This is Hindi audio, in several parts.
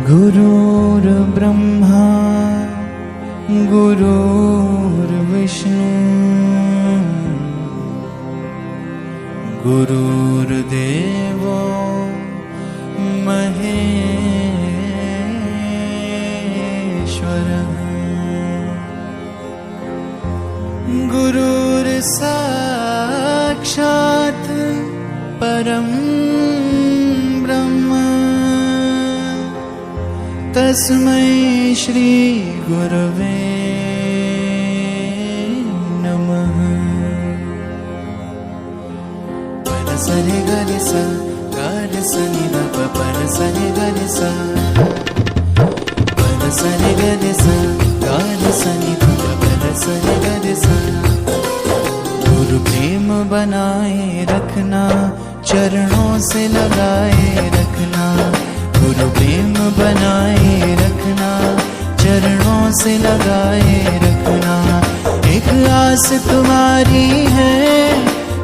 गुरुर्ब्रह्मा गुरुर्विष्णु गुरुर्देवो महेश्वरः गुरुर्साक्षात् परं ब्रह्म तस्मै श्री गुरवे नमः। पद सरे गरे सा गर सनि ध प पद सरे गरे सा पद सरे गरे सा गर सनि ध प पद सरे गरे सा। गुरु प्रेम बनाए रखना चरणों से लगाए रखना, गुरु प्रेम बनाए रखना चरणों से लगाए रखना। एक आस तुम्हारी है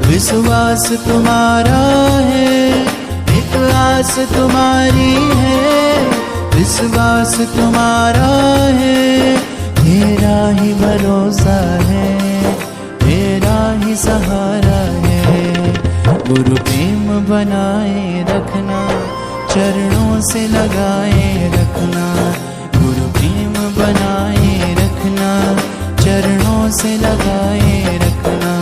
विश्वास तुम्हारा है, एक आस तुम्हारी है विश्वास तुम्हारा है। तेरा ही भरोसा है तेरा ही सहारा है। गुरु प्रेम बनाए रखना चरणों से लगाए रखना, गुरु प्रेम बनाए रखना चरणों से लगाए रखना।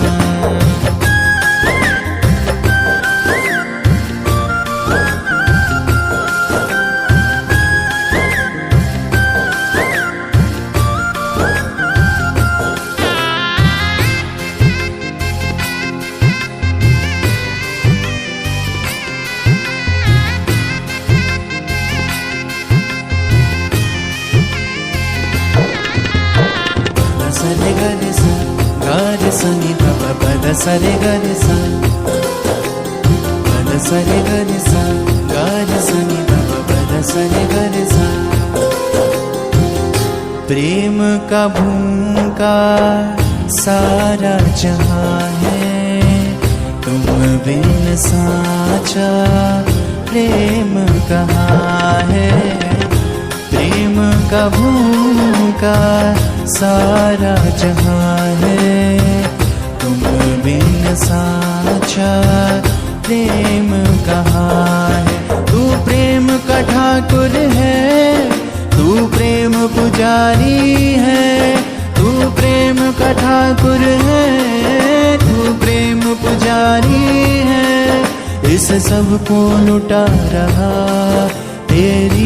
सरे गरे सा गर सनि ध प पद सरे गरे सा पद सरे गरे सा गर सनि ध प पद सरे गरे सा। प्रेम का भूखा सारा जहां है, तुम बिन साचा प्रेम कहाँ है। प्रेम का भूखा सारा जहां है, तुम बिन साचा प्रेम कहाँ है। तू प्रेम का ठाकुर है तू प्रेम पुजारी है, तू प्रेम का ठाकुर है तू प्रेम पुजारी है। इस सब को लुटा रहा तेरी